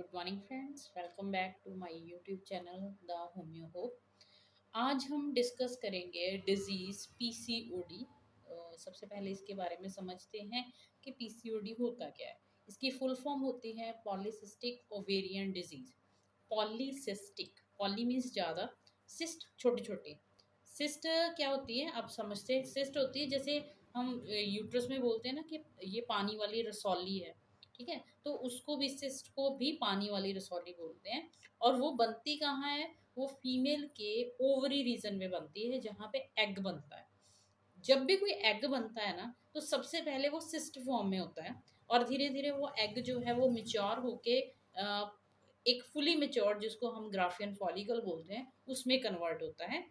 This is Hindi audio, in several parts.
Good morning friends, welcome back to my YouTube channel the homeo hope. आज हम डिस्कस करेंगे डिजीज़ पीसीओडी। सबसे पहले इसके बारे में समझते हैं कि पीसीओडी होता क्या है। इसकी फुल फॉर्म होती है polycystic ovarian disease. Polycystic, poly means ज़्यादा, सिस्ट छोटे छोटे। सिस्ट क्या होती है आप समझते हैं। सिस्ट होती है जैसे हम यूट्रस में बोलते हैं ना कि ये पानी वाली रसौली है, ठीक है। तो उसको भी, सिस्ट को भी पानी वाली रसौली बोलते हैं। और वो बनती कहाँ है? वो फीमेल के ओवरी रीजन में बनती है जहाँ पे एग बनता है। जब भी कोई एग बनता है ना, तो सबसे पहले वो सिस्ट फॉर्म में होता है और धीरे धीरे वो एग जो है वो मिच्योर होके एक फुली मिच्योर, जिसको हम ग्राफियन फॉलिकल बोलते हैं, उसमें कन्वर्ट होता है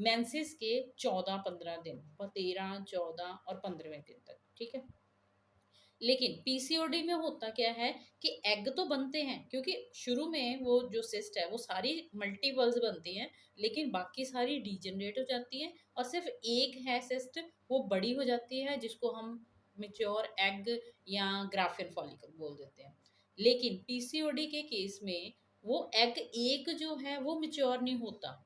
मेंसेस के 14-15 दिन, और 13, 14 और 15वें दिन तक, ठीक है। लेकिन पीसीओडी में होता क्या है कि एग तो बनते हैं, क्योंकि शुरू में वो जो सिस्ट है वो सारी मल्टीपल्स बनती हैं, लेकिन बाकी सारी डीजनरेट हो जाती हैं और सिर्फ एक है सिस्ट, वो बड़ी हो जाती है, जिसको हम मेच्योर एग या ग्राफियन फॉलिकल बोल देते हैं। लेकिन पीसीओडी के केस में वो एग एक जो है वो मेच्योर नहीं होता,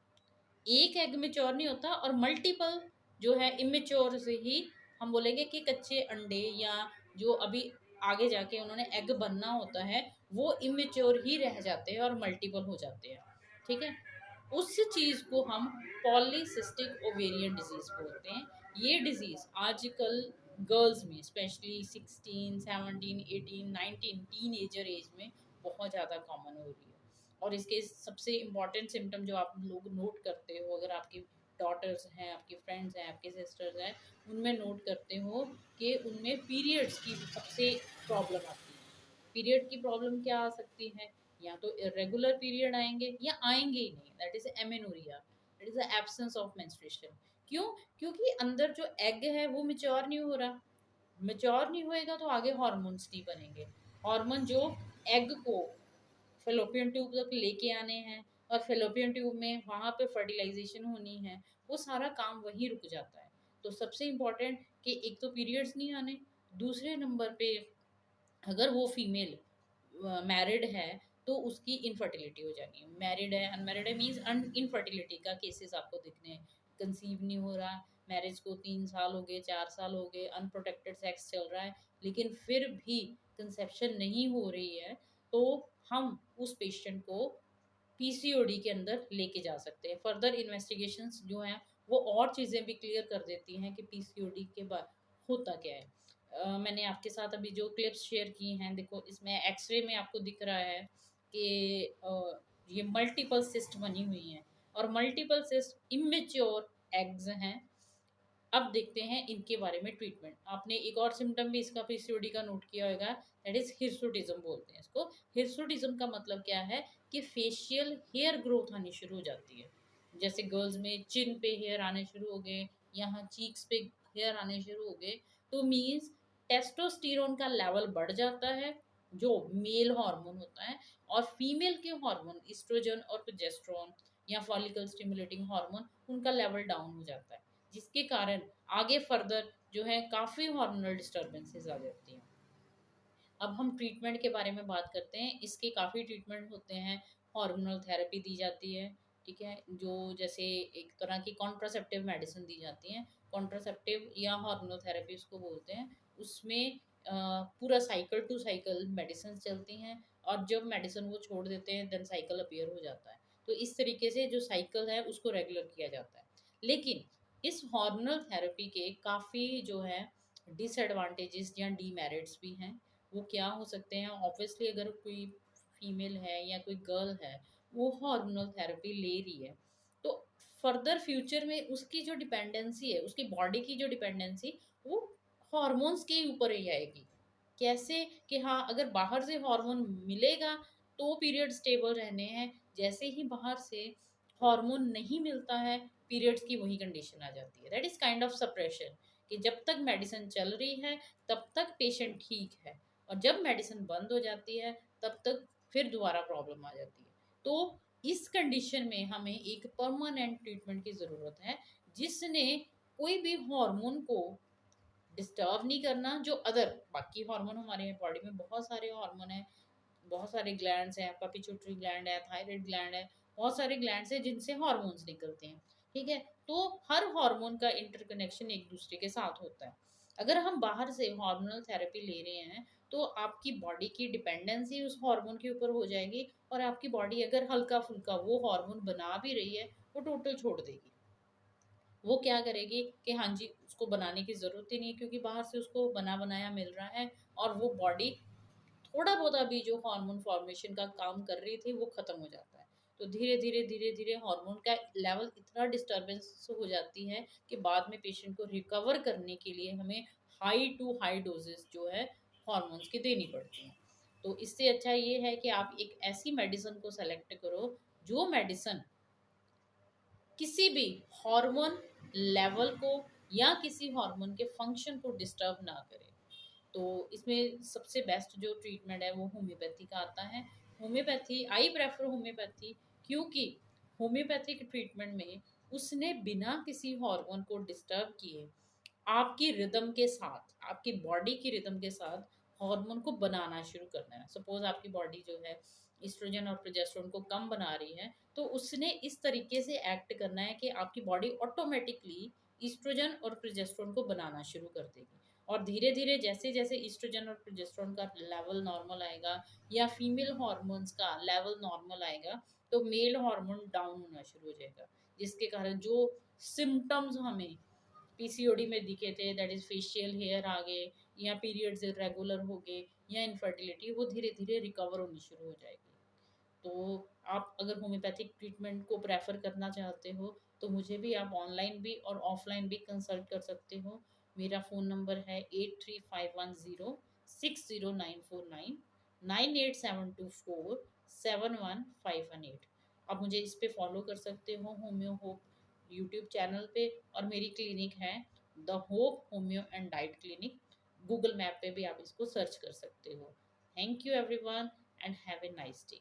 एक एग मेच्योर नहीं होता, और मल्टीपल जो है इमेच्योर से ही हम बोलेंगे कि कच्चे अंडे या जो अभी आगे जाके उन्होंने एग बनना होता है, वो इमेच्योर ही रह जाते हैं और मल्टीपल हो जाते हैं, ठीक है। उस चीज़ को हम पॉलीसिस्टिक ओवेरियन डिजीज बोलते हैं। ये डिजीज आजकल गर्ल्स में स्पेशली 16, 17, 18, 19 टीन एजर एज में बहुत ज़्यादा कॉमन हो रही है। और इसके सबसे इम्पॉर्टेंट सिम्टम जो आप लोग नोट करते हो, अगर आपकी डॉटर्स हैं, आपकी फ्रेंड्स हैं, आपके सिस्टर्स हैं, उनमें नोट करते हो कि उनमें पीरियड्स की सबसे प्रॉब्लम आती है। पीरियड की प्रॉब्लम क्या आ सकती है? या तो इरेगुलर पीरियड आएंगे या आएंगे ही नहीं, that is amenorrhoea, that is the absence of menstruation. क्यों? क्योंकि अंदर जो एग है वो मेच्योर नहीं हो रहा। मेच्योर नहीं होएगा तो आगे हॉर्मोन्स नहीं बनेंगे। हार्मोन जो एग को फेलोपियन ट्यूब तक लेके आने हैं, और फेलोपियन ट्यूब में वहाँ पे फर्टिलाइजेशन होनी है, वो सारा काम वहीं रुक जाता है। तो सबसे इम्पोर्टेंट कि एक तो पीरियड्स नहीं आने, दूसरे नंबर पे अगर वो फीमेल मैरिड है तो उसकी इनफर्टिलिटी हो जानी है। मैरिड है, अनमैरिड है मीन्स इनफर्टिलिटी का केसेस आपको दिखने हैं। कंसीव नहीं हो रहा, मैरिज को 3 साल हो गए, 4 साल हो गए, अनप्रोटेक्टेड सेक्स चल रहा है, लेकिन फिर भी कंसेप्शन नहीं हो रही है, तो हम उस पेशेंट को पीसीओडी के अंदर लेके जा सकते हैं। फर्दर इन्वेस्टिगेशंस जो हैं वो और चीज़ें भी क्लियर कर देती हैं कि पीसीओडी के बाद होता क्या है। मैंने आपके साथ अभी जो क्लिप्स शेयर की हैं, देखो इसमें एक्सरे में आपको दिख रहा है कि ये मल्टीपल सिस्ट बनी हुई हैं और मल्टीपल सिस्ट इमेच्योर एग्स हैं। अब देखते हैं इनके बारे में ट्रीटमेंट। आपने एक और सिम्टम भी इसका पीसीओडी का नोट किया होगा, दैट इज हिर्सुटिज्म बोलते हैं इसको। हिर्सुटिज्म का मतलब क्या है कि फेशियल हेयर ग्रोथ आनी शुरू हो जाती है। जैसे गर्ल्स में चिन पे हेयर आने शुरू हो गए, यहाँ चीक्स पे हेयर आने शुरू हो गए, तो मीन्स टेस्टोस्टेरोन का लेवल बढ़ जाता है, जो मेल हार्मोन होता है, और फीमेल के हार्मोन इस्ट्रोजन और प्रोजेस्टेरोन या फॉलिकल स्टिमुलेटिंग हार्मोन, उनका लेवल डाउन हो जाता है, जिसके कारण आगे फर्दर जो है काफ़ी हार्मोनल डिस्टर्बेंसेस आ जाती हैं। अब हम ट्रीटमेंट के बारे में बात करते हैं। इसके काफ़ी ट्रीटमेंट होते हैं। हार्मोनल थेरेपी दी जाती है, ठीक है, जो जैसे एक तरह की कॉन्ट्रासेप्टिव मेडिसिन दी जाती हैं। कॉन्ट्रासेप्टिव या हार्मोनल थेरेपी उसको बोलते हैं। उसमें पूरा साइकिल टू साइकिल मेडिसिन चलती हैं, और जब मेडिसिन वो छोड़ देते हैं देन साइकिल अपीयर हो जाता है। तो इस तरीके से जो साइकिल है उसको रेगुलर किया जाता है। लेकिन इस हार्मोनल थेरेपी के काफ़ी जो है डिसएडवांटेजेस या डीमेरिट्स भी हैं। वो क्या हो सकते हैं? ऑब्वियसली अगर कोई फीमेल है या कोई गर्ल है, वो हार्मोनल थेरेपी ले रही है, तो फर्दर फ्यूचर में उसकी जो डिपेंडेंसी है, उसकी बॉडी की जो डिपेंडेंसी, वो हॉर्मोन्स के ऊपर ही आएगी। कैसे? कि हाँ, अगर बाहर से हार्मोन मिलेगा तो पीरियड स्टेबल रहने हैं, जैसे ही बाहर से हार्मोन नहीं मिलता है, पीरियड्स की वही कंडीशन आ जाती है। That is kind of suppression, कि जब तक मेडिसिन चल रही है तब तक पेशेंट ठीक है, और जब मेडिसिन बंद हो जाती है तब तक फिर दोबारा प्रॉब्लम आ जाती है। तो इस कंडीशन में हमें एक परमानेंट ट्रीटमेंट की ज़रूरत है, जिसने कोई भी हार्मोन को डिस्टर्ब नहीं करना, जो अदर बाकी हार्मोन, हमारे बॉडी में बहुत सारे हार्मोन हैं, बहुत सारे ग्लैंड्स हैं, आपका पिट्यूटरी ग्लैंड है, थायराइड ग्लैंड है, बहुत सारे ग्लैंड्स हैं जिनसे हार्मोन्स निकलते हैं। ठीक है, तो हर हार्मोन का इंटरकनेक्शन एक दूसरे के साथ होता है। अगर हम बाहर से हार्मोनल थेरेपी ले रहे हैं तो आपकी बॉडी की डिपेंडेंसी उस हार्मोन के ऊपर हो जाएगी, और आपकी बॉडी अगर हल्का फुल्का वो हार्मोन बना भी रही है वो टोटल छोड़ देगी। वो क्या करेगी कि हाँ जी, उसको बनाने की ज़रूरत ही नहीं है क्योंकि बाहर से उसको बना बनाया मिल रहा है, और वो बॉडी थोड़ा बहुत अभी जो हार्मोन फॉर्मेशन का काम कर रही थी वो खत्म हो जाता है। तो धीरे धीरे हार्मोन का लेवल इतना डिस्टर्बेंस हो जाती है कि बाद में पेशेंट को रिकवर करने के लिए हमें हाई टू हाई डोजेस जो है हार्मोन्स की देनी पड़ती हैं। तो इससे अच्छा ये है कि आप एक ऐसी मेडिसिन को सेलेक्ट करो जो मेडिसिन किसी भी हार्मोन लेवल को या किसी हार्मोन के फंक्शन को डिस्टर्ब ना करे। तो इसमें सबसे बेस्ट जो ट्रीटमेंट है वो होम्योपैथी का आता है। होम्योपैथी आई प्रेफर होम्योपैथी, क्योंकि होम्योपैथिक ट्रीटमेंट में उसने बिना किसी हार्मोन को डिस्टर्ब किए आपकी रिदम के साथ, आपकी बॉडी की रिदम के साथ हार्मोन को बनाना शुरू करना है। सपोज आपकी बॉडी जो है एस्ट्रोजन और प्रोजेस्टेरोन को कम बना रही है, तो उसने इस तरीके से एक्ट करना है कि आपकी बॉडी ऑटोमेटिकली एस्ट्रोजन और प्रोजेस्टेरोन को बनाना शुरू कर देगी। और धीरे धीरे जैसे जैसे एस्ट्रोजन और प्रोजेस्टेरोन का लेवल नॉर्मल आएगा या फीमेल हार्मोन्स का लेवल नॉर्मल आएगा, तो मेल हार्मोन डाउन होना शुरू हो जाएगा, जिसके कारण जो सिम्टम्स हमें पीसीओडी में दिखे थे, दैट इज फेशियल हेयर आ गए, या पीरियड्स इरेगुलर हो गए, या इनफर्टिलिटी, वो धीरे धीरे रिकवर होनी शुरू हो जाएगी। तो आप अगर होम्योपैथिक ट्रीटमेंट को प्रेफर करना चाहते हो तो मुझे भी आप ऑनलाइन भी और ऑफलाइन भी कंसल्ट कर सकते हो। मेरा फ़ोन नंबर है 8351060949, 9872471518। आप मुझे इस पे फॉलो कर सकते हो होम्यो होप यूट्यूब चैनल पे, और मेरी क्लिनिक है the hope homeo and diet clinic. Google map पे भी आप इसको सर्च कर सकते हो। Thank you everyone and have a nice day.